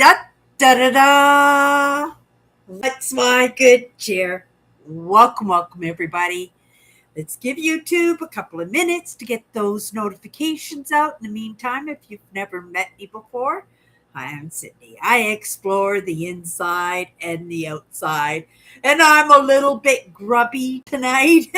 Da da da da. What's my good cheer? Welcome, everybody. Let's give YouTube a couple of minutes to get those notifications out. In the meantime, if you've never met me before, hi, I'm Sydney. I explore the inside and the outside, and I'm a little bit grubby tonight,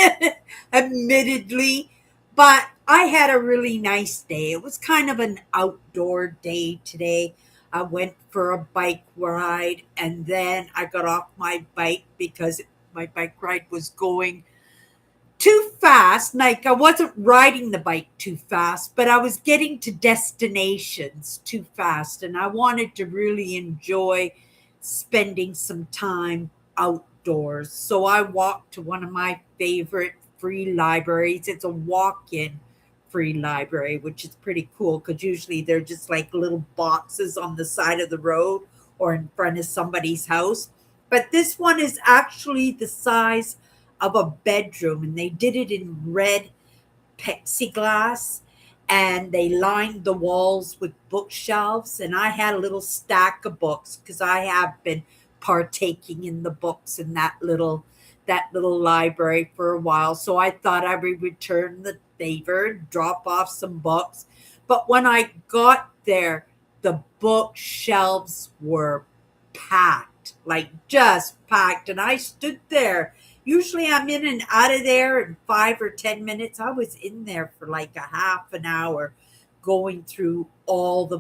admittedly, but I had a really nice day. It was kind of an outdoor day today. I went for a bike ride, and then I got off my bike because my bike ride was going too fast. Like, I wasn't riding the bike too fast, but I was getting to destinations too fast. And I wanted to really enjoy spending some time outdoors. So I walked to one of my favorite free libraries. It's a walk in free library, which is pretty cool because usually they're just like little boxes on the side of the road or in front of somebody's house. But this one is actually the size of a bedroom, and they did it in red plexiglass, and they lined the walls with bookshelves. And I had a little stack of books because I have been partaking in the books in that little library for a while. So I thought I would return the favor, drop off some books. But when I got there, the bookshelves were packed, like just packed. And I stood there. Usually I'm in and out of there in 5 or 10 minutes. I was in there for like a half an hour going through all the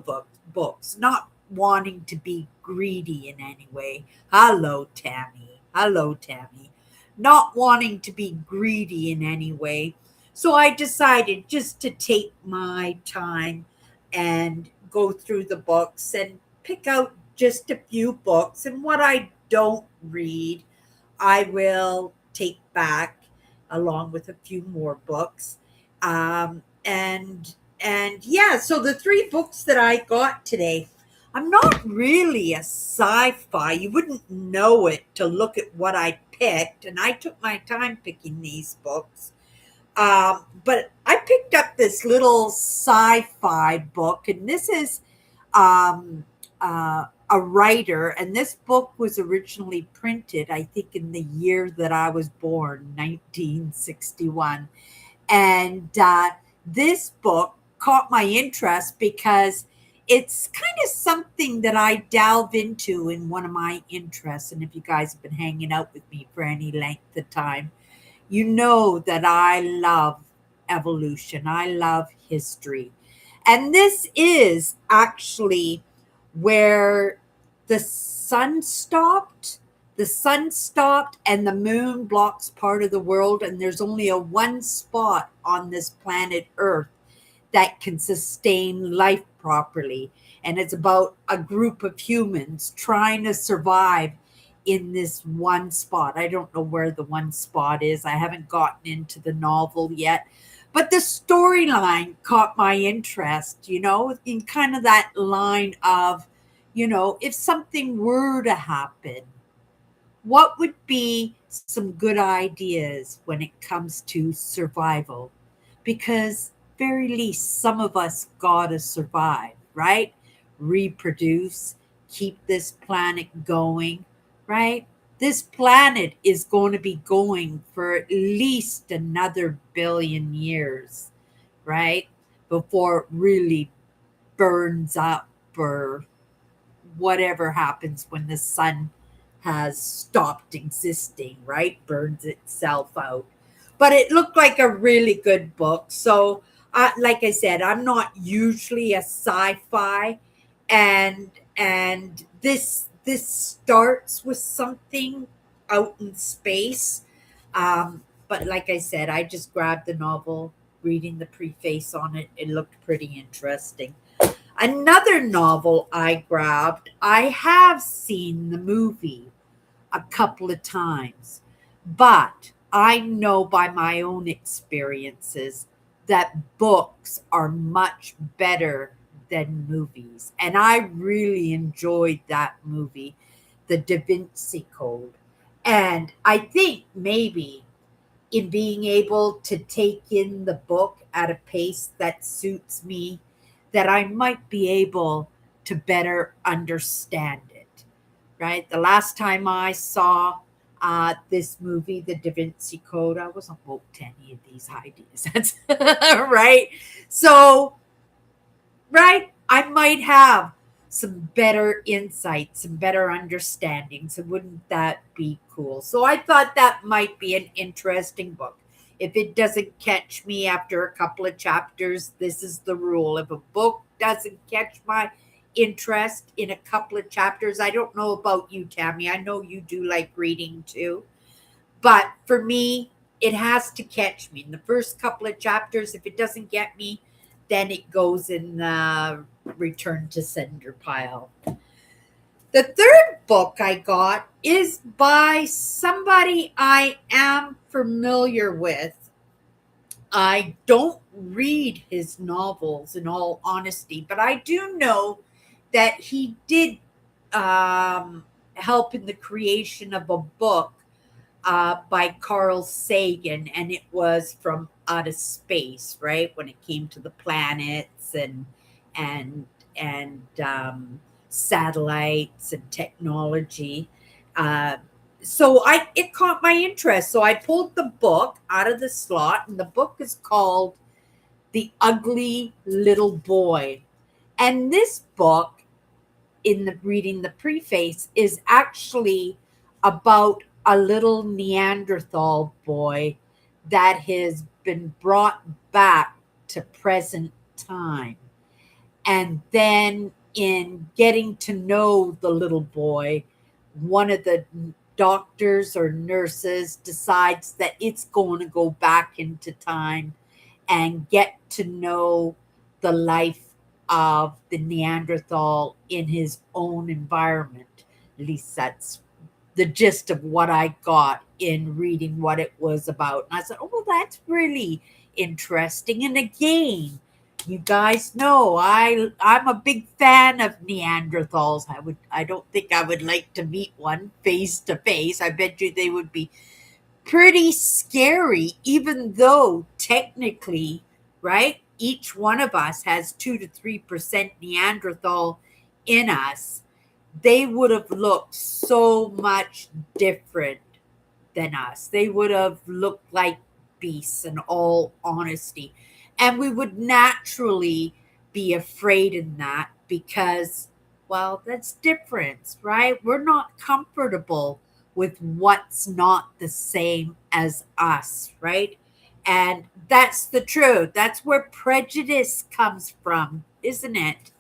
books, not wanting to be greedy in any way. Hello, Tammy. Hello, Tammy. Not wanting to be greedy in any way. So I decided just to take my time and go through the books and pick out just a few books. And what I don't read, I will take back along with a few more books. And yeah, so the three books that I got today, I'm not really a sci-fi. You wouldn't know it to look at what I picked, and I took my time picking these books. But I picked up this little sci-fi book, and this is um, a writer, and this book was originally printed, I think, in the year that I was born, 1961. And this book caught my interest because it's kind of something that I delve into in one of my interests. And if you guys have been hanging out with me for any length of time, you know that I love evolution, I love history. And this is actually where the sun stopped. The sun stopped, and the moon blocks part of the world, and there's only a one spot on this planet Earth that can sustain life properly. And it's about a group of humans trying to survive in this one spot. I don't know where the one spot is. I haven't gotten into the novel yet. But the storyline caught my interest, in kind of that line of, if something were to happen, what would be some good ideas when it comes to survival? Because, very least, some of us gotta survive, right? Reproduce, keep this planet going, right? This planet is going to be going for at least another billion years, right? Before it really burns up or whatever happens when the sun has stopped existing, right? Burns itself out. But it looked like a really good book. So, like I said, I'm not usually a sci-fi, and this starts with something out in space. But like I said, I just grabbed the novel, reading the preface on it. It looked pretty interesting. Another novel I grabbed, I have seen the movie a couple of times, but I know by my own experiences that books are much better than movies. And I really enjoyed that movie, The Da Vinci Code. And I think maybe in being able to take in the book at a pace that suits me, that I might be able to better understand it, right? The last time I saw this movie, The Da Vinci Code, I wasn't woke to any of these ideas. That's right. So, right, I might have some better insights, some better understandings. So wouldn't that be cool? So I thought that might be an interesting book. If it doesn't catch me after a couple of chapters, this is the rule. If a book doesn't catch my interest in a couple of chapters, I don't know about you, Tammy. I know you do like reading too. But for me, it has to catch me in the first couple of chapters. If it doesn't get me, then it goes in the return to sender pile. The third book I got is by somebody I am familiar with. I don't read his novels in all honesty, but I do know that he did help in the creation of a book by Carl Sagan, and it was from outer space, right? When it came to the planets and and satellites and technology. Uh, so I it caught my interest. So I pulled the book out of the slot, and the book is called The Ugly Little Boy. And this book, in the reading the preface, is actually about a little Neanderthal boy that has been brought back to present time. And then, in getting to know the little boy, one of the doctors or nurses decides that it's going to go back into time and get to know the life of the Neanderthal in his own environment. At least that's the gist of what I got in reading what it was about. And I said, oh, well, that's really interesting. And again, you guys know I'm a big fan of Neanderthals. I don't think I would like to meet one face to face. I bet you they would be pretty scary, even though technically, right, each one of us has 2 to 3% Neanderthal in us. They would have looked so much different than us. They would have looked like beasts, in all honesty. And we would naturally be afraid in that because, well, that's different, right? We're not comfortable with what's not the same as us, right? And that's the truth. That's where prejudice comes from, isn't it?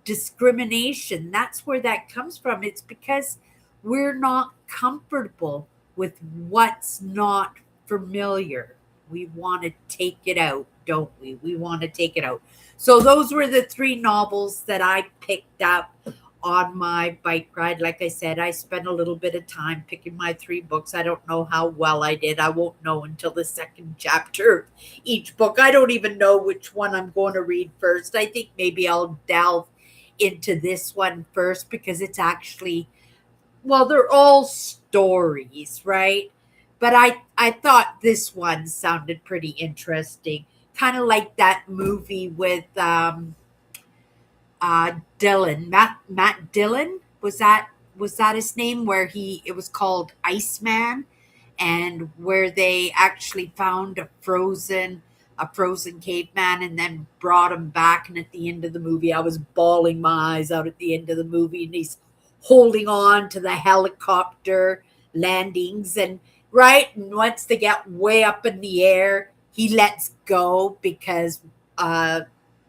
Discrimination. That's where that comes from. It's because we're not comfortable with what's not familiar. We want to take it out, don't we? We want to take it out. So those were the three novels that I picked up on my bike ride. Like I said, I spent a little bit of time picking my three books. I don't know how well I did. I won't know until the second chapter of each book. I don't even know which one I'm going to read first. I think maybe I'll delve into this one first because it's actually, well, they're all stories, right? But I thought this one sounded pretty interesting. Kind of like that movie with Dylan, Matt Dillon, was that his name? Where he it was called Iceman, and where they actually found a frozen caveman and then brought him back. And at the end of the movie, I was bawling my eyes out at the end of the movie, and he's holding on to the helicopter landings, and right, and once they get way up in the air, he lets go because uh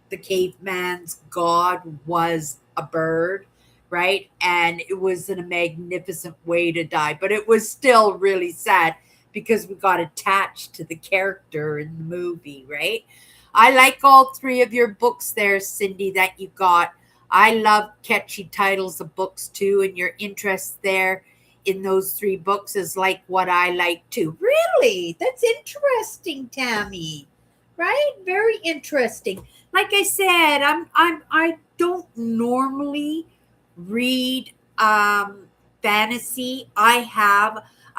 the caveman's god was a bird, right? And it was in a magnificent way to die, but it was still really sad because we got attached to the character in the movie, right? I like all three of your books there, Cindy, that you got. I love catchy titles of books too, and your interest there in those three books is like what I like too. Really? That's interesting, Tammy. Right? Very interesting. Like I said, I don't normally read fantasy. I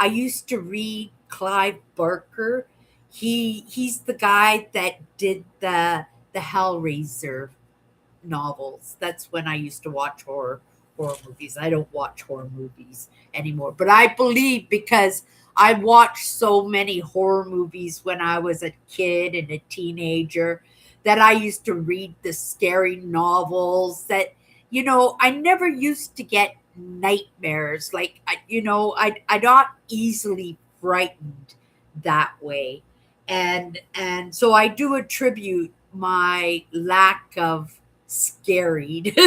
used to read Clive Barker. He's the guy that did the Hellraiser novels. That's when I used to watch horror movies. I don't watch horror movies anymore. But I believe because I watched so many horror movies when I was a kid and a teenager that I used to read the scary novels that I never used to get nightmares. Like I not easily frightened that way. And so I do attribute my lack of scarried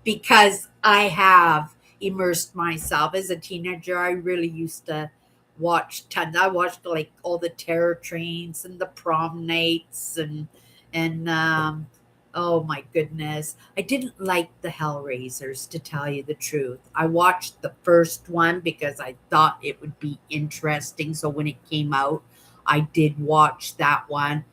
because I have immersed myself as a teenager. I really used to watch tons. I watched like all the terror trains and the prom nights and oh my goodness. I didn't like the Hellraisers, to tell you the truth. I watched the first one because I thought it would be interesting. So when it came out, I did watch that one,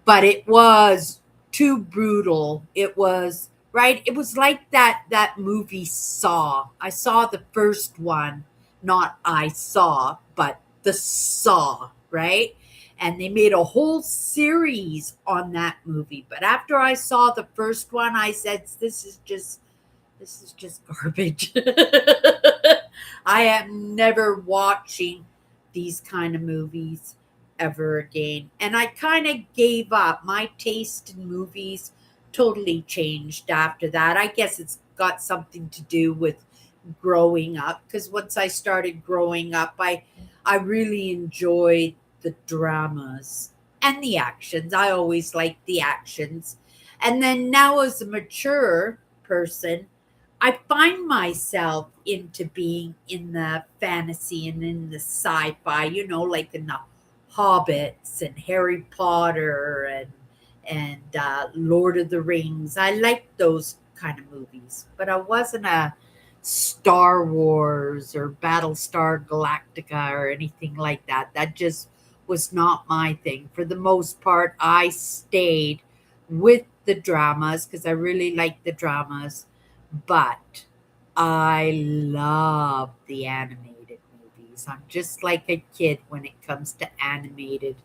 but it was too brutal. It was right. It was like that movie Saw. I saw the first one, not I saw, but the Saw, right? And they made a whole series on that movie. But after I saw the first one, I said, this is just garbage. I am never watching these kind of movies ever again. And I kind of gave up. My taste in movies totally changed after that. I guess it's got something to do with growing up because once I started growing up, I really enjoyed the dramas and the actions. I always liked the actions. And then now as a mature person, I find myself into being in the fantasy and in the sci-fi, like in the Hobbits and Harry Potter and Lord of the Rings. I like those kind of movies, but I wasn't a Star Wars or Battlestar Galactica or anything like that. That just was not my thing. For the most part, I stayed with the dramas because I really like the dramas, but I love the animated movies. I'm just like a kid when it comes to animated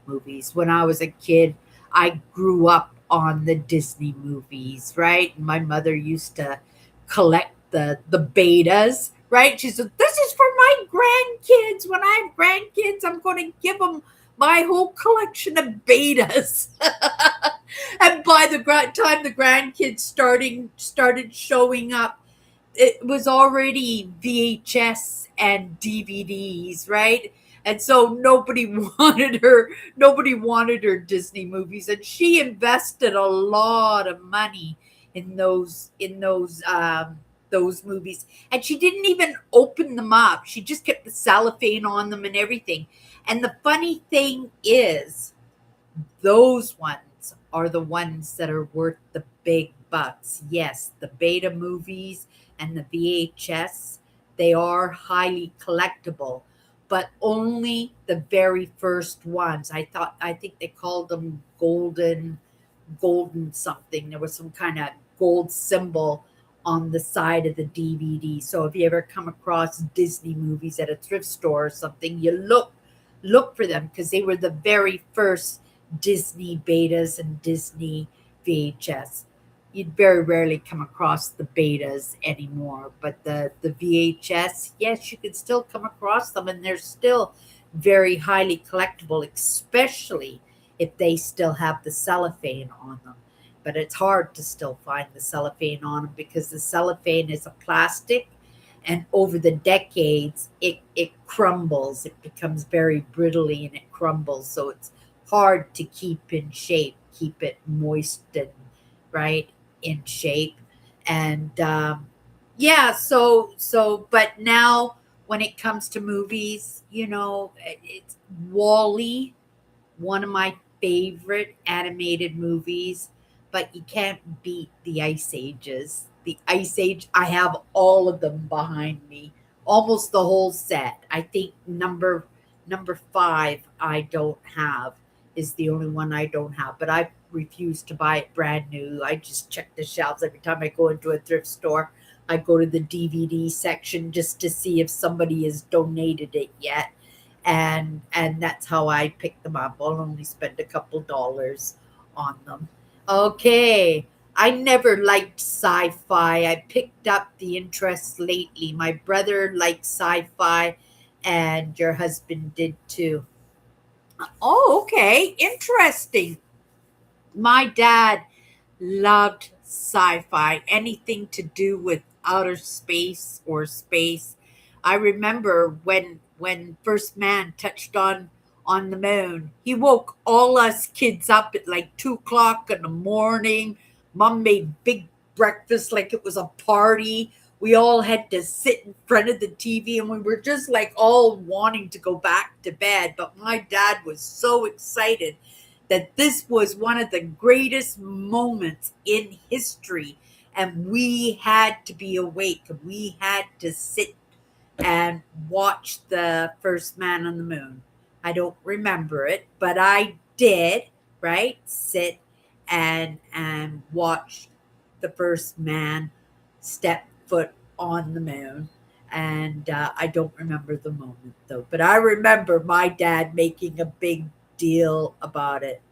movies. When I was a kid, I grew up on the Disney movies, right? And my mother used to collect the betas, right? She said, "This is for my grandkids. When I have grandkids, I'm going to give them my whole collection of betas." And by the time the grandkids started showing up, it was already VHS and DVDs, right? And so nobody wanted her Disney movies, and she invested a lot of money in those movies. And she didn't even open them up. She just kept the cellophane on them and everything. And the funny thing is, those ones are the ones that are worth the big bucks. Yes, the beta movies and the VHS, they are highly collectible, but only the very first ones. I think they called them golden something. There was some kind of gold symbol on the side of the DVD. So if you ever come across Disney movies at a thrift store or something, you look for them because they were the very first Disney betas and Disney VHS. You'd very rarely come across the betas anymore, but the VHS, yes, you can still come across them, and they're still very highly collectible, especially if they still have the cellophane on them. But it's hard to still find the cellophane on them because the cellophane is a plastic, and over the decades it crumbles. It becomes very brittly and it crumbles, so it's hard to keep in shape, keep it moist and right in shape. And yeah, but now when it comes to movies, it's Wally, one of my favorite animated movies, but you can't beat the Ice Ages. The Ice Age, I have all of them behind me, almost the whole set. I think number 5 I don't have, is the only one I don't have, but I refuse to buy it brand new. I just check the shelves every time I go into a thrift store. I go to the DVD section just to see if somebody has donated it yet, and that's how I pick them up. I'll only spend a couple dollars on them. Okay, I never liked sci-fi. I picked up the interest lately. My brother liked sci-fi, and your husband did too. Oh, okay. Interesting. My dad loved sci-fi, anything to do with outer space or space. I remember when first man touched on the moon. He woke all us kids up at like 2 o'clock in the morning. Mom made big breakfast like it was a party. We all had to sit in front of the TV and we were just like all wanting to go back to bed. But my dad was so excited that this was one of the greatest moments in history, and we had to be awake. We had to sit and watch the first man on the moon. I don't remember it, but I did, right? Sit and watch the first man step foot on the moon. And I don't remember the moment though, but I remember my dad making a big deal about it.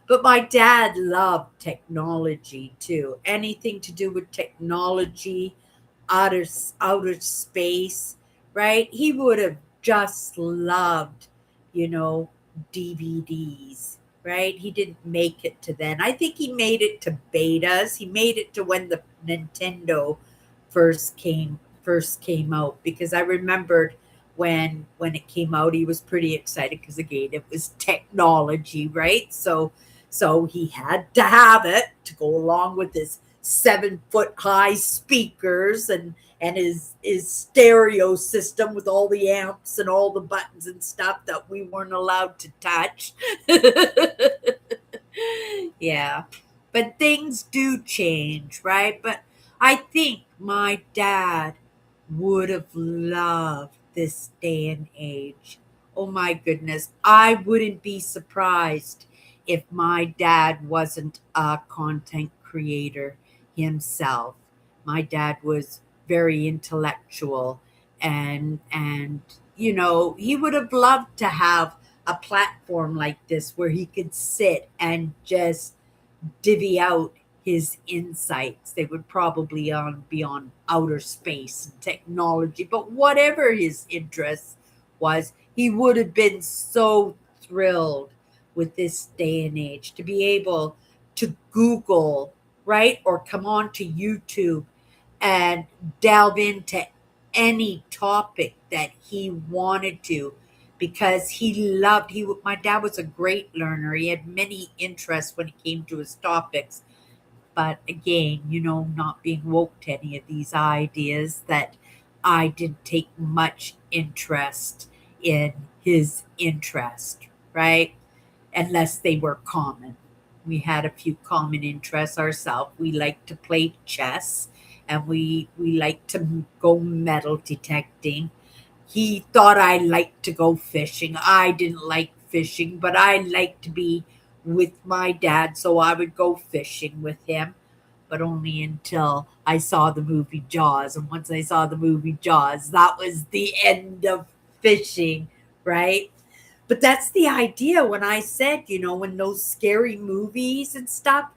But my dad loved technology too. Anything to do with technology, outer outer space, right? He would have just loved, you know, DVDs, right? He didn't make it to then. I think he made it to betas. He made it to when the Nintendo first came out because I remembered when it came out he was pretty excited because again it was technology, right? So he had to have it to go along with his 7 foot high speakers and his stereo system with all the amps and all the buttons and stuff that we weren't allowed to touch. Yeah. But things do change, right? But I think my dad would have loved this day and age. Oh my goodness. I wouldn't be surprised if my dad wasn't a content creator himself. My dad was very intellectual and he would have loved to have a platform like this where he could sit and just divvy out his insights. They would probably be on outer space and technology, but whatever his interest was, he would have been so thrilled with this day and age to be able to Google, right, or come on to YouTube and delve into any topic that he wanted to because my dad was a great learner. He had many interests when it came to his topics, but again, not being woke to any of these ideas, that I didn't take much interest in his interest, right? Unless they were common. We had a few common interests ourselves. We liked to play chess and we liked to go metal detecting. He thought I liked to go fishing. I didn't like fishing, but I liked to be with my dad, so I would go fishing with him, but only until I saw the movie Jaws. And once I saw the movie Jaws, that was the end of fishing, right? But that's the idea when I said, when those scary movies and stuff,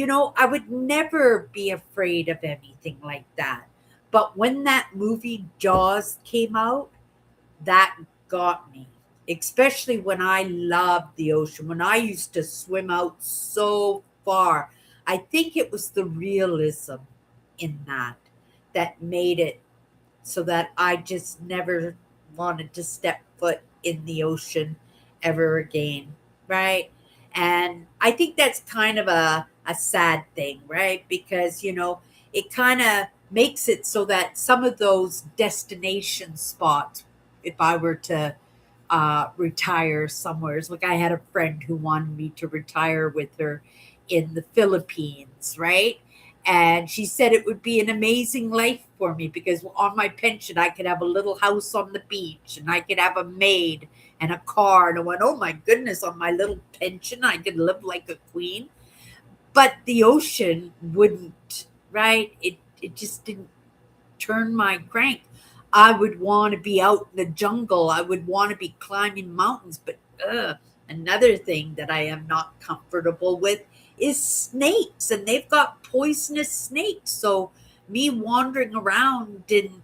I would never be afraid of anything like that. But when that movie Jaws came out, that got me, especially when I loved the ocean, when I used to swim out so far. I think it was the realism in that made it so that I just never wanted to step foot in the ocean ever again, right? And I think that's kind of a sad thing, right? Because, it kind of makes it so that some of those destination spots, if I were to retire somewhere, like I had a friend who wanted me to retire with her in the Philippines, right? And she said it would be an amazing life for me because on my pension, I could have a little house on the beach and I could have a maid and a car. And I went, oh my goodness, on my little pension, I could live like a queen. But the ocean wouldn't, right? It just didn't turn my crank. I would want to be out in the jungle. I would want to be climbing mountains. But another thing that I am not comfortable with is snakes, and they've got poisonous snakes. So me wandering around in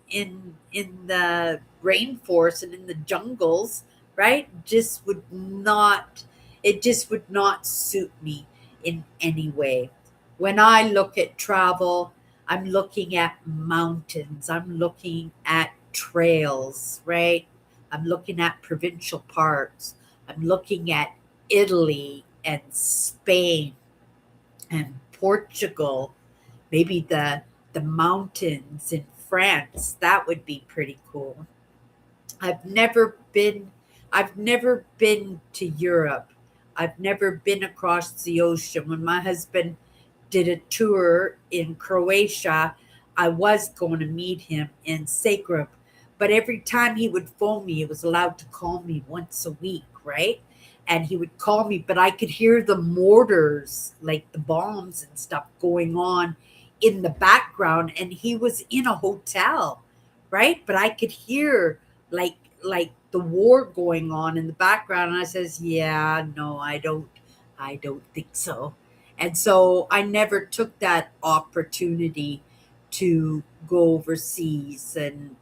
the rainforest and in the jungles, right, just would not, it just would not suit me in any way. When I look at travel, I'm looking at mountains, I'm looking at trails, right? I'm looking at provincial parks. I'm looking at Italy and Spain and Portugal, maybe the mountains in France. That would be pretty cool. I've never been I've never been to Europe. I've never been across the ocean. When my husband did a tour in Croatia, I was going to meet him in Zagreb, but every time he would phone me, he was allowed to call me once a week, right? And he would call me, but I could hear the mortars, like the bombs and stuff going on in the background, and he was in a hotel, right? But I could hear like the war going on in the background, and I says, "Yeah, no, I don't think so." And so I never took that opportunity to go overseas and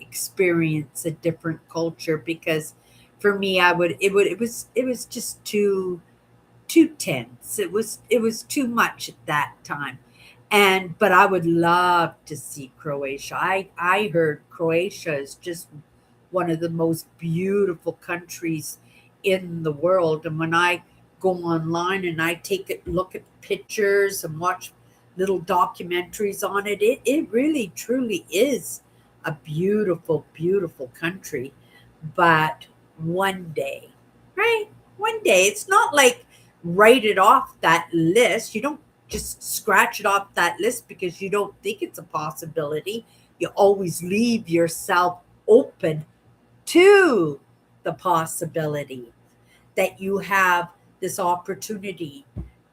experience a different culture, because for me it was just too tense. It was too much at that time. And but I would love to see Croatia. I heard Croatia is just one of the most beautiful countries in the world. And when I go online and I take a look at pictures and watch little documentaries on it, it really truly is a beautiful, beautiful country. But one day, right? One day, it's not like write it off that list. You don't just scratch it off that list because you don't think it's a possibility. You always leave yourself open to the possibility that you have this opportunity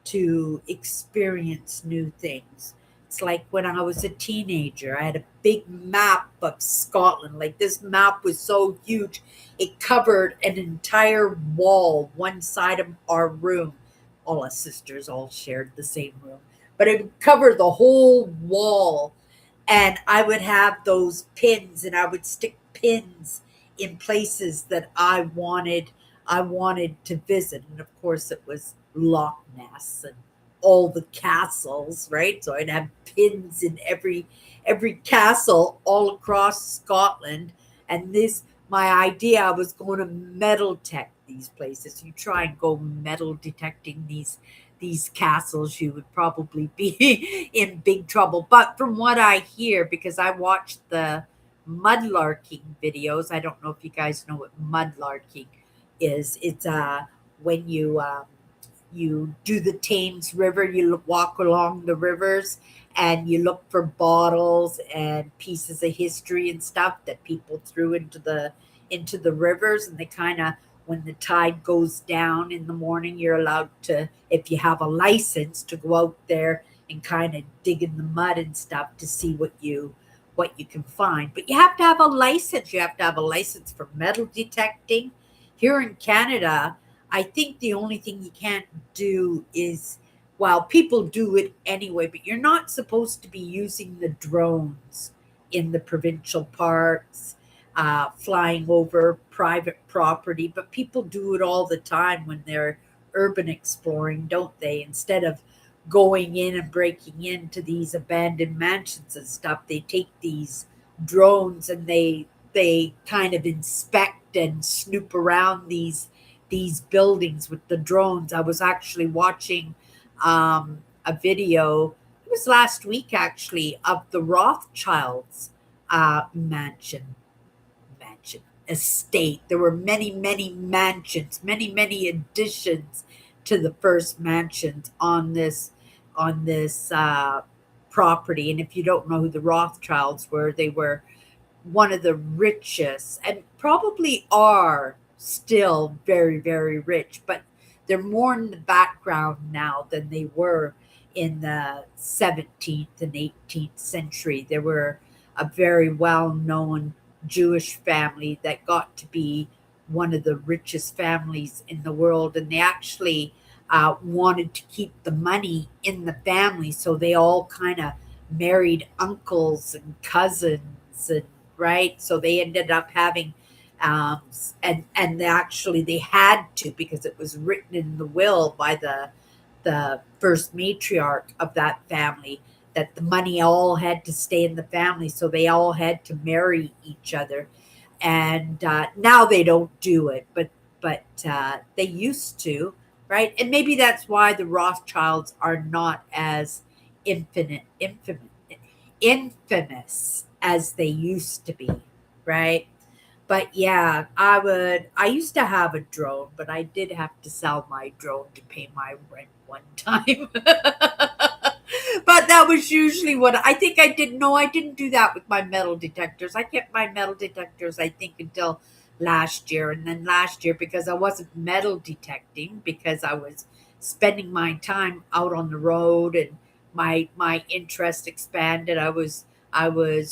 to experience new things. It's like when I was a teenager, I had a big map of Scotland. Like, this map was so huge, it covered an entire wall, one side of our room. All us sisters all shared the same room, but it would cover the whole wall. And I would have those pins, and I would stick pins in places that I wanted to visit. And of course it was Loch Ness and all the castles, right? So I'd have pins in every castle all across Scotland. And this my idea, I was going to metal detect these places. You try and go metal detecting these castles, you would probably be in big trouble. But from what I hear, because I watched the mudlarking videos, I don't know if you guys know what mudlarking is. It's when you do the Thames River, you walk along the rivers and you look for bottles and pieces of history and stuff that people threw into the rivers. And they kind of, when the tide goes down in the morning, you're allowed to, if you have a license, to go out there and kind of dig in the mud and stuff to see what you can find. But you have to have a license. You have to have a license for metal detecting. Here in Canada, I think the only thing you can't do is, well, people do it anyway, but you're not supposed to be using the drones in the provincial parks, flying over private property. But people do it all the time when they're urban exploring, don't they? Instead of going in and breaking into these abandoned mansions and stuff, they take these drones and they kind of inspect and snoop around these buildings with the drones. I was actually watching a video, it was last week actually, of the Rothschilds mansion estate. There were many, many mansions, many, many additions to the first mansions on this property. And if you don't know who the Rothschilds were, they were one of the richest, and probably are still very, very rich, but they're more in the background now than they were in the 17th and 18th century. They were a very well known Jewish family that got to be one of the richest families in the world. And they actually wanted to keep the money in the family, so they all kind of married uncles and cousins, and right. So they ended up having, and actually they had to, because it was written in the will by the first matriarch of that family, that the money all had to stay in the family, so they all had to marry each other. And now they don't do it, but they used to, right? And maybe that's why the Rothschilds are not as infamous as they used to be, right? But yeah, I used to have a drone, but I did have to sell my drone to pay my rent one time. But that was usually what I think I did. No, I didn't do that with my metal detectors. I kept my metal detectors, I think, until last year. And then last year, because I wasn't metal detecting, because I was spending my time out on the road, and my interest expanded. I was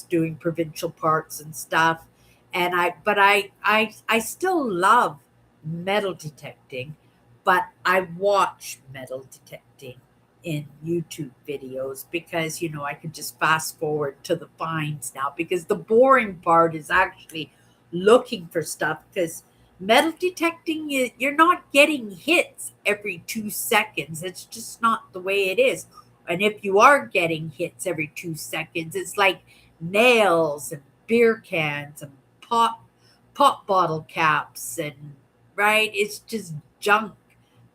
doing provincial parks and stuff. And I still love metal detecting, but I watch metal detecting in YouTube videos, because I could just fast forward to the finds now, because the boring part is actually looking for stuff, because metal detecting, you're not getting hits every 2 seconds. It's just not the way it is. And if you are getting hits every 2 seconds, it's like nails and beer cans and pop bottle caps, and right, it's just junk,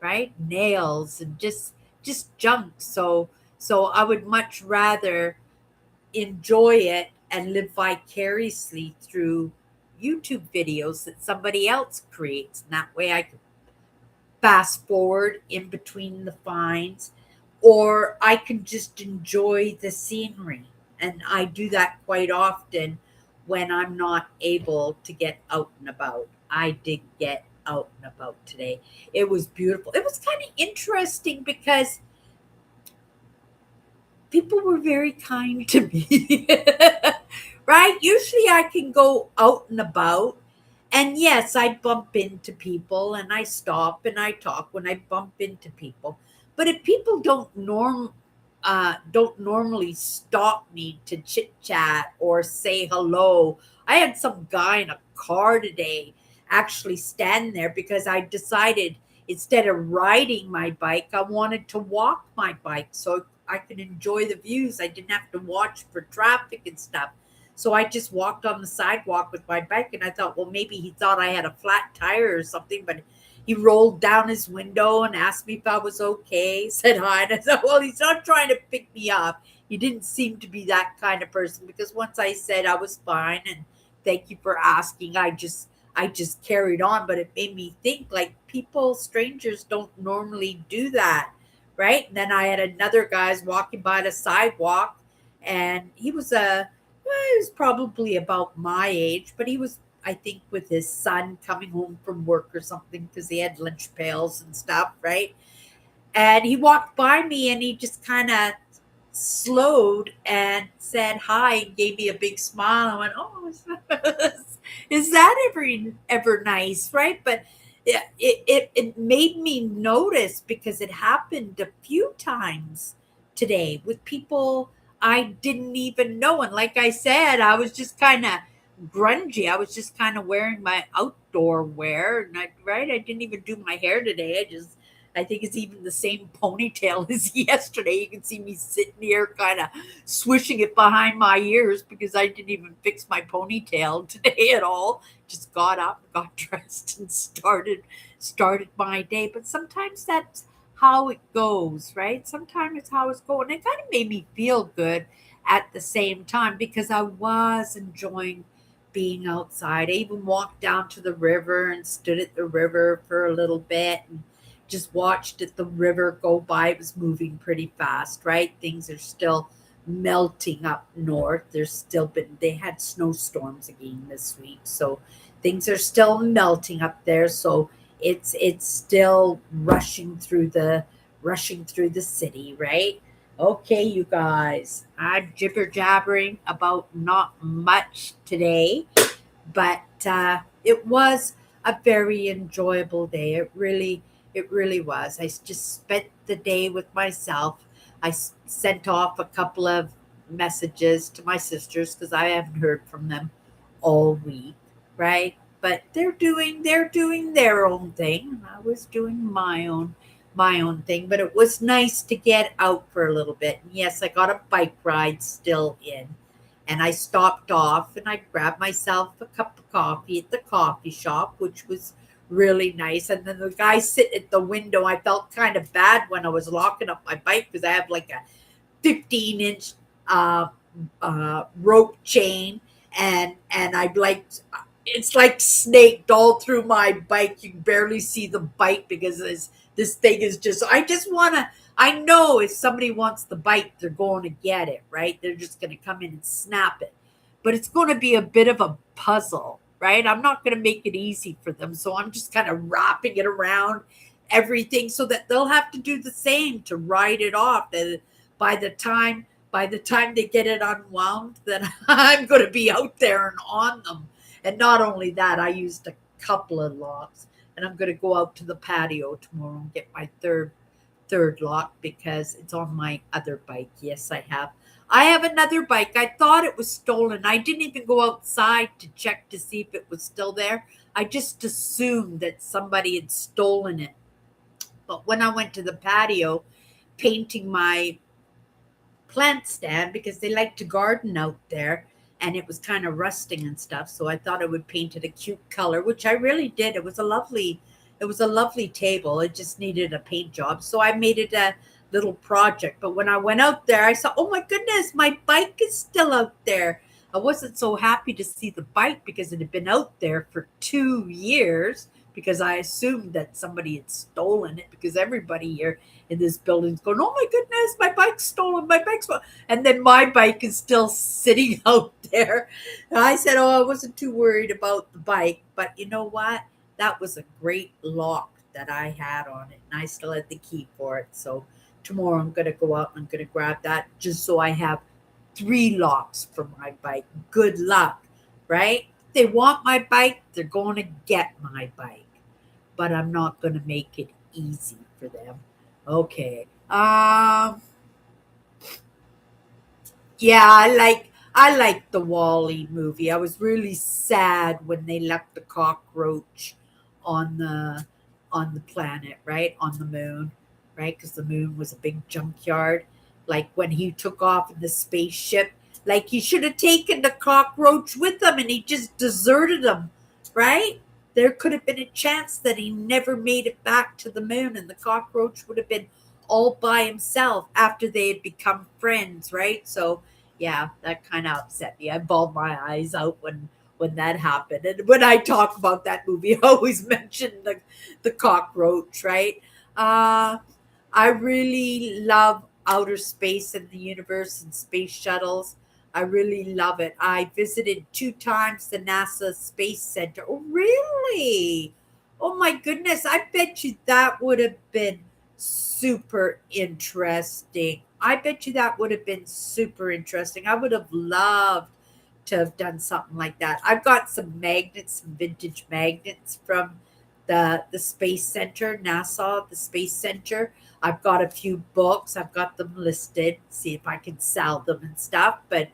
right? Nails and just junk. So I would much rather enjoy it and live vicariously through YouTube videos that somebody else creates. And that way I can fast forward in between the finds, or I can just enjoy the scenery. And I do that quite often when I'm not able to get out and about. I did get out and about today. It was beautiful. It was kind of interesting because people were very kind to me. Right? Usually I can go out and about, and yes, I bump into people and I stop and I talk when I bump into people. But if people don't normally stop me to chit chat or say hello. I had some guy in a car today actually stand there, because I decided, instead of riding my bike, I wanted to walk my bike so I could enjoy the views. I didn't have to watch for traffic and stuff. So I just walked on the sidewalk with my bike, and I thought, well, maybe he thought I had a flat tire or something, but he rolled down his window and asked me if I was okay, said hi. And I thought, well, he's not trying to pick me up. He didn't seem to be that kind of person, because once I said I was fine and thank you for asking, I just carried on. But it made me think, like, people, strangers don't normally do that, right? And then I had another guy's walking by the sidewalk, and he was probably about my age, but he was, I think, with his son coming home from work or something, because he had lunch pails and stuff, right? And he walked by me and he just kind of slowed and said hi and gave me a big smile. I went, "Oh, is that ever nice, right?" But it made me notice, because it happened a few times today with people I didn't even know. And like I said, I was just kind of grungy. I was just kind of wearing my outdoor wear, and I didn't even do my hair today. I think it's even the same ponytail as yesterday. You can see me sitting here kind of swishing it behind my ears, because I didn't even fix my ponytail today at all. Just got up, got dressed, and started my day. But sometimes that's how it goes, right? Sometimes it's how it's going. It kind of made me feel good at the same time, because I was enjoying being outside. I even walked down to the river and stood at the river for a little bit and just watched the river go by. It was moving pretty fast, right? Things are still melting up north. They had snowstorms again this week. So things are still melting up there. So it's still rushing through the city, right? Okay, you guys. I'm jibber jabbering about not much today, but it was a very enjoyable day. It It really was. I just spent the day with myself. Sent off a couple of messages to my sisters because I haven't heard from them all week, right? But they're doing their own thing. I was doing my own thing, but it was nice to get out for a little bit. And yes, I got a bike ride still in. And I stopped off and I grabbed myself a cup of coffee at the coffee shop, which was really nice. And then the guy sitting at the window, I felt kind of bad when I was locking up my bike because I have like a 15-inch uh, rope chain, and I'd like it's like snaked all through my bike. You can barely see the bike because this thing is just. I just want to. I know if somebody wants the bike, they're going to get it, right? They're just going to come in and snap it. But it's going to be a bit of a puzzle, right? I'm not going to make it easy for them. So I'm just kind of wrapping it around everything so that they'll have to do the same to ride it off. And by the time they get it unwound, then I'm going to be out there and on them. And not only that, I used a couple of locks, and I'm going to go out to the patio tomorrow and get my third lock because it's on my other bike. Yes, I have. I have another bike. I thought it was stolen. I didn't even go outside to check to see if it was still there. I just assumed that somebody had stolen it. But when I went to the patio painting my plant stand because they like to garden out there, and it was kind of rusting and stuff, so I thought I would paint it a cute color, which I really did. It was a lovely table. It just needed a paint job, so I made it a little project. But when I went out there, I saw, oh my goodness, my bike is still out there. I wasn't so happy to see the bike because it had been out there for 2 years, because I assumed that somebody had stolen it, because everybody here in this building's going, oh my goodness, my bike's stolen, my bike's stolen. And then my bike is still sitting out there. And I said, oh, I wasn't too worried about the bike. But you know what? That was a great lock that I had on it. And I still had the key for it. So tomorrow I'm going to go out and I'm going to grab that just so I have 3 locks for my bike. Good luck, right? If they want my bike, they're going to get my bike. But I'm not going to make it easy for them. Okay. Yeah, I like the Wally movie. I was really sad when they left the cockroach on the planet, right? On the moon, right? Because the moon was a big junkyard. Like when he took off in the spaceship, like he should have taken the cockroach with him and he just deserted him, right? There could have been a chance that he never made it back to the moon and the cockroach would have been all by himself after they had become friends, right? So yeah, that kind of upset me. I bawled my eyes out when that happened. And when I talk about that movie, I always mention the cockroach, right? Uh, I really love outer space and the universe and space shuttles. I really love it. I visited 2 times the NASA Space Center. Oh, really? Oh my goodness. I bet you that would have been super interesting. I bet you that would have been super interesting. I would have loved to have done something like that. I've got some magnets, some vintage magnets from the Space Center, NASA, the Space Center. I've got a few books. I've got them listed. See if I can sell them and stuff. But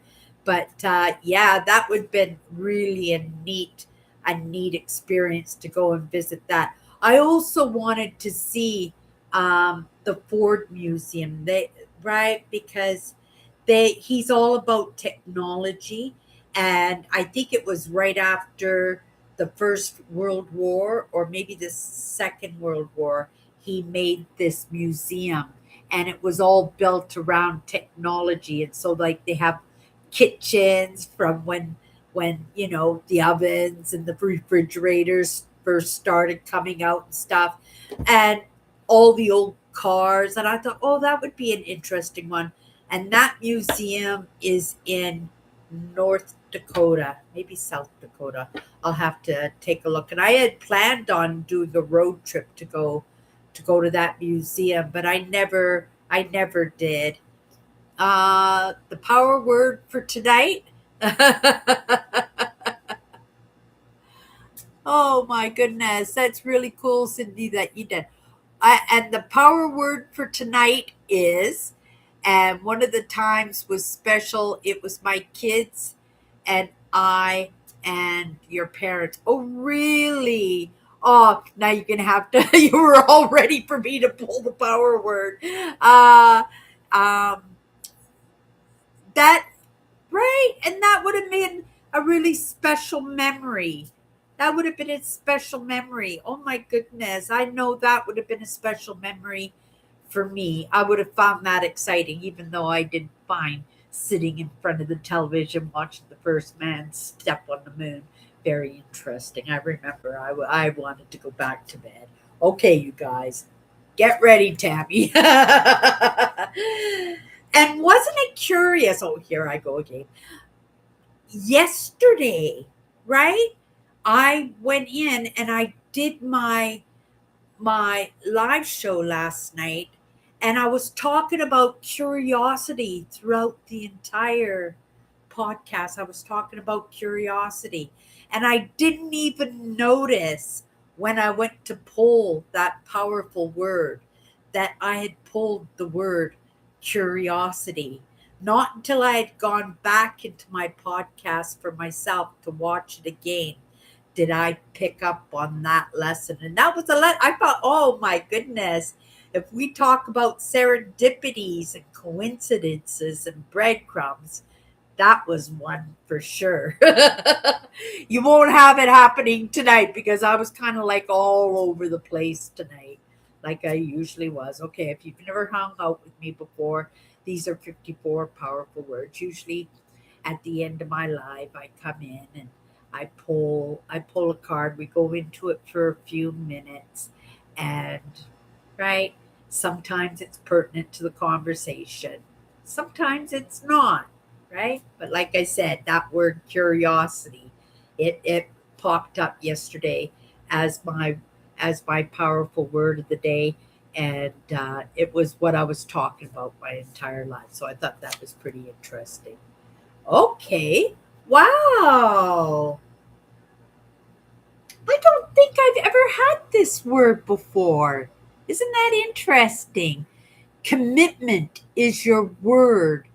yeah, that would have been really a neat experience to go and visit that. I also wanted to see the Ford Museum. They right because he's all about technology, and I think it was right after the First World War or maybe the Second World War. He made this museum, and it was all built around technology, and so like they have kitchens from when the ovens and the refrigerators first started coming out and stuff, and all the old cars. And I thought, oh, that would be an interesting one. And that museum is in North Dakota, maybe South Dakota. I'll have to take a look. And I had planned on doing a road trip to go to that museum, but I never did. The power word for tonight. Oh my goodness, that's really cool, Cindy, that you did. And the power word for tonight is, and one of the times was special. It was my kids and I and your parents. Oh, really? Oh, now you're gonna have to. You were all ready for me to pull the power word. Uh, um, that Right? And that would have been a really special memory. That would have been a special memory. Oh my goodness. I know that would have been a special memory for me. I would have found that exciting, even though I didn't find sitting in front of the television watching the first man step on the moon very interesting. I remember I wanted to go back to bed. Okay, you guys, get ready, Tammy. And wasn't it curious? Oh, here I go again. Yesterday, right? I went in and I did my live show last night, and I was talking about curiosity throughout the entire podcast. I was talking about curiosity, and I didn't even notice when I went to pull that powerful word that I had pulled the word curiosity. Not until I had gone back into my podcast for myself to watch it again did I pick up on that lesson. And that was I thought, oh my goodness, if we talk about serendipities and coincidences and breadcrumbs, that was one for sure. You won't have it happening tonight because I was kind of like all over the place tonight, like I usually was. Okay, if you've never hung out with me before, these are 54 powerful words. Usually at the end of my life, I come in and I pull a card. We go into it for a few minutes, and right, sometimes it's pertinent to the conversation, sometimes it's not, right? But like I said, that word curiosity, it popped up yesterday as my powerful word of the day, and it was what I was talking about my entire life. So I thought that was pretty interesting. Okay. Wow. I don't think I've ever had this word before. Isn't that interesting? Commitment is your word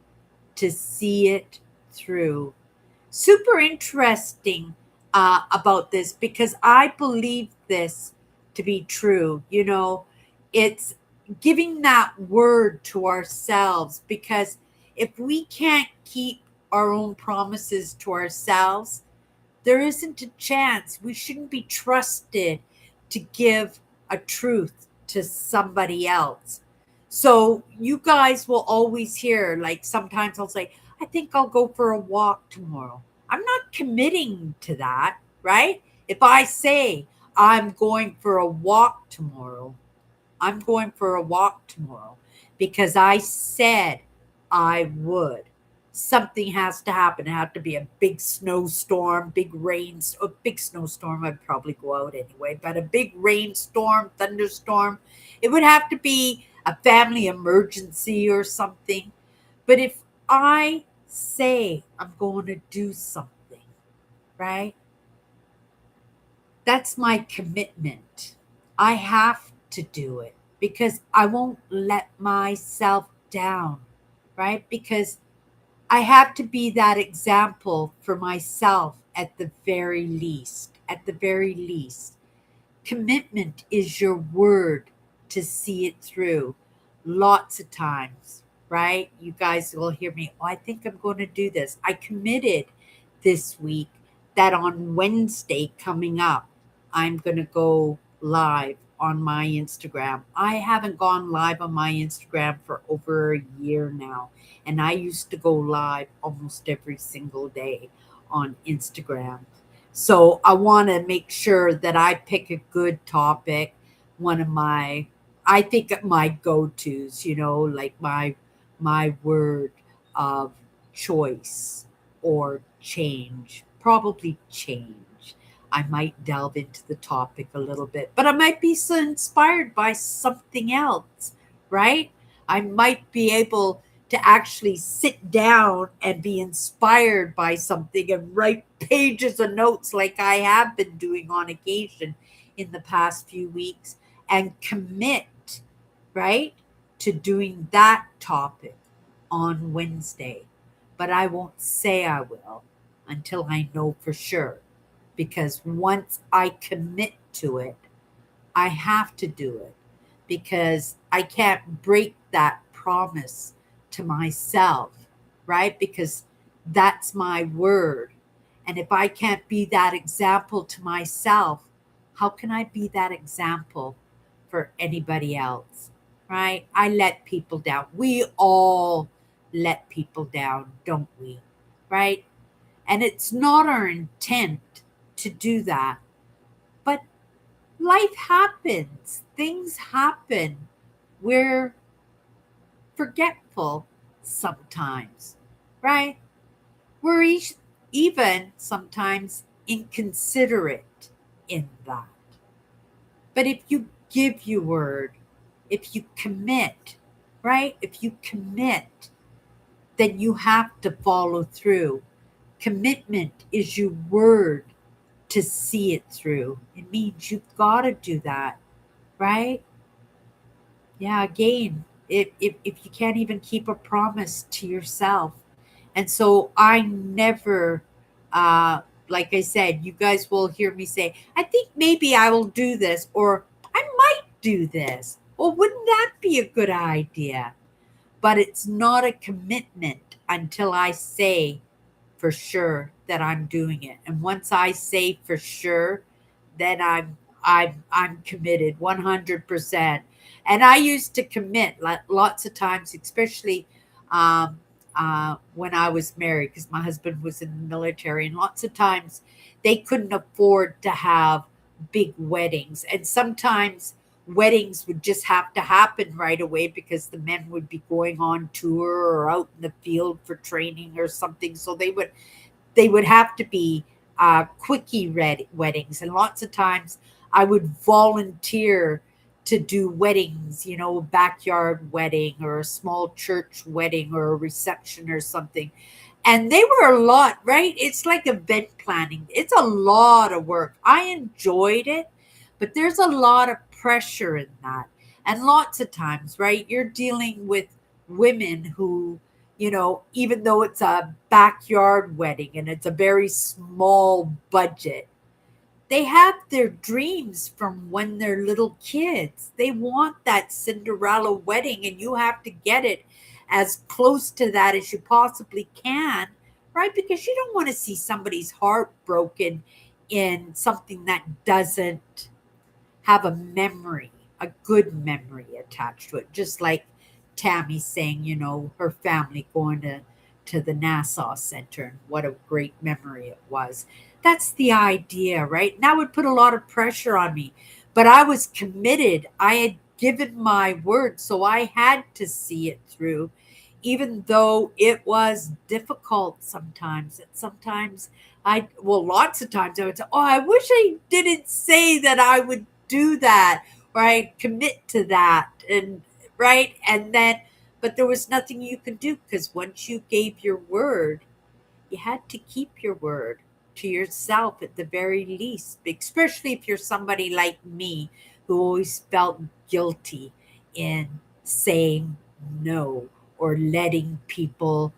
to see it through. Super interesting about this because I believe this to be true. It's giving that word to ourselves because if we can't keep our own promises to ourselves, there isn't a chance. We shouldn't be trusted to give a truth to somebody else. So you guys will always hear, like sometimes I'll say, I think I'll go for a walk tomorrow. I'm not committing to that, right? If I say I'm going for a walk tomorrow, I'm going for a walk tomorrow because I said I would. Something has to happen. It had to be a big snowstorm, big rain, a big snowstorm. I'd probably go out anyway, but a big rainstorm, thunderstorm. It would have to be a family emergency or something. But if I say I'm going to do something, right? That's my commitment. I have to do it because I won't let myself down, right? Because I have to be that example for myself at the very least. At the very least. Commitment is your word to see it through lots of times, right? You guys will hear me. Oh, I think I'm going to do this. I committed this week that on Wednesday coming up, I'm going to go live on my Instagram. I haven't gone live on my Instagram for over a year now. And I used to go live almost every single day on Instagram. So I want to make sure that I pick a good topic, one of my I think my go-tos, like my word of choice or change, probably change. I might delve into the topic a little bit, but I might be so inspired by something else, right? I might be able to actually sit down and be inspired by something and write pages of notes like I have been doing on occasion in the past few weeks and commit right, to doing that topic on Wednesday. But I won't say I will until I know for sure. Because once I commit to it, I have to do it because I can't break that promise to myself, right? Because that's my word. And if I can't be that example to myself, how can I be that example for anybody else, right? I let people down. We all let people down, don't we? Right? And it's not our intent to do that. But life happens, things happen. We're forgetful sometimes, right? We're even sometimes inconsiderate in that. But if you give your word, if you commit, right? If you commit, then you have to follow through. Commitment is your word to see it through. It means you've got to do that, right? Yeah, again, if you can't even keep a promise to yourself. And so I never, like I said, you guys will hear me say, I think maybe I will do this, or I might do this. Well, wouldn't that be a good idea? But it's not a commitment until I say for sure that I'm doing it. And once I say for sure, then I'm committed 100%. And I used to commit lots of times, especially um, when I was married, because my husband was in the military, and lots of times they couldn't afford to have big weddings, and sometimes weddings would just have to happen right away because the men would be going on tour or out in the field for training or something. So they would have to be quickie weddings. And lots of times I would volunteer to do weddings, a backyard wedding or a small church wedding or a reception or something. And they were a lot, right? It's like event planning. It's a lot of work. I enjoyed it, but there's a lot of pressure in that. And lots of times, right, you're dealing with women who, even though it's a backyard wedding and it's a very small budget, they have their dreams from when they're little kids. They want that Cinderella wedding, and you have to get it as close to that as you possibly can, right? Because you don't want to see somebody's heart broken in something that doesn't have a memory, a good memory attached to it. Just like Tammy saying, her family going to the Nassau Center and what a great memory it was. That's the idea, right? And that would put a lot of pressure on me. But I was committed. I had given my word, so I had to see it through, even though it was difficult sometimes. And sometimes lots of times I would say, oh, I wish I didn't say that I would do that or I commit to that. And right. And then, but there was nothing you could do because once you gave your word, you had to keep your word to yourself at the very least, especially if you're somebody like me who always felt guilty in saying no or letting people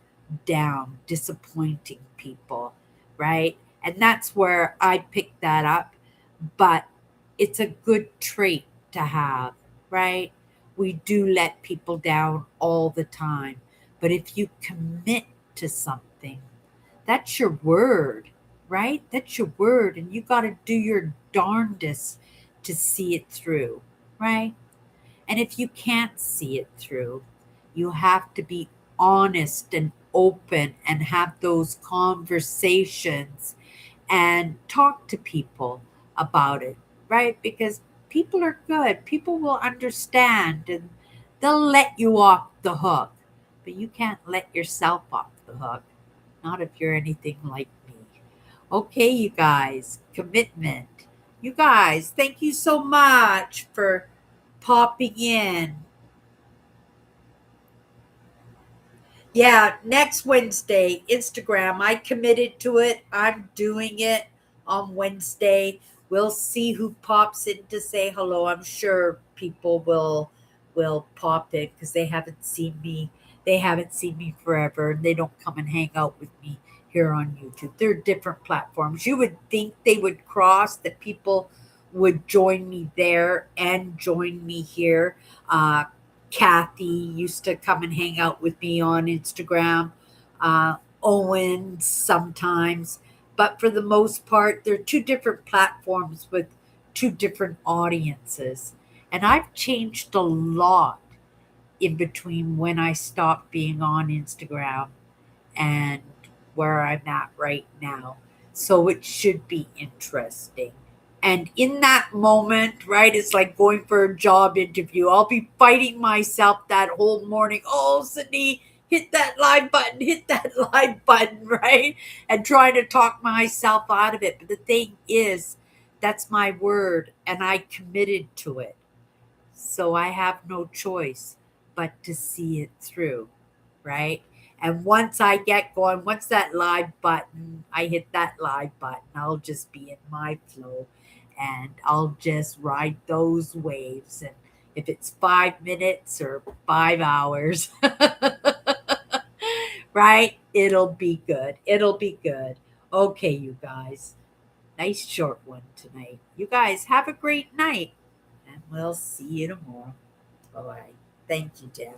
down, disappointing people, right? And that's where I picked that up. But it's a good trait to have, right? We do let people down all the time. But if you commit to something, that's your word, right? That's your word. And you got to do your darndest to see it through, right? And if you can't see it through, you have to be honest and open and have those conversations and talk to people about it, right? Because people are good. People will understand and they'll let you off the hook. But you can't let yourself off the hook. Not if you're anything like me. Okay, you guys, commitment. You guys, thank you so much for popping in. Yeah, next Wednesday, Instagram. I committed to it. I'm doing it on Wednesday. We'll see who pops in to say hello. I'm sure people will will pop in because they haven't seen me. They haven't seen me forever, and they don't come and hang out with me here on YouTube. They're different platforms. You would think they would cross, that people would join me there and join me here. Uh, Kathy used to come and hang out with me on Instagram. Owen sometimes, but for the most part, they're two different platforms with two different audiences. And I've changed a lot in between when I stopped being on Instagram and where I'm at right now. So it should be interesting. And in that moment, right, it's like going for a job interview. I'll be fighting myself that whole morning. Oh, Sydney, hit that live button, hit that live button, right? And trying to talk myself out of it. But the thing is, that's my word, and I committed to it. So I have no choice but to see it through, right? And once I get going, once that live button, I hit that live button, I'll just be in my flow and I'll just ride those waves. And if it's 5 minutes or 5 hours, right? It'll be good. It'll be good. Okay, you guys. Nice short one tonight. You guys have a great night, and we'll see you tomorrow. Bye bye. Thank you, Jeff.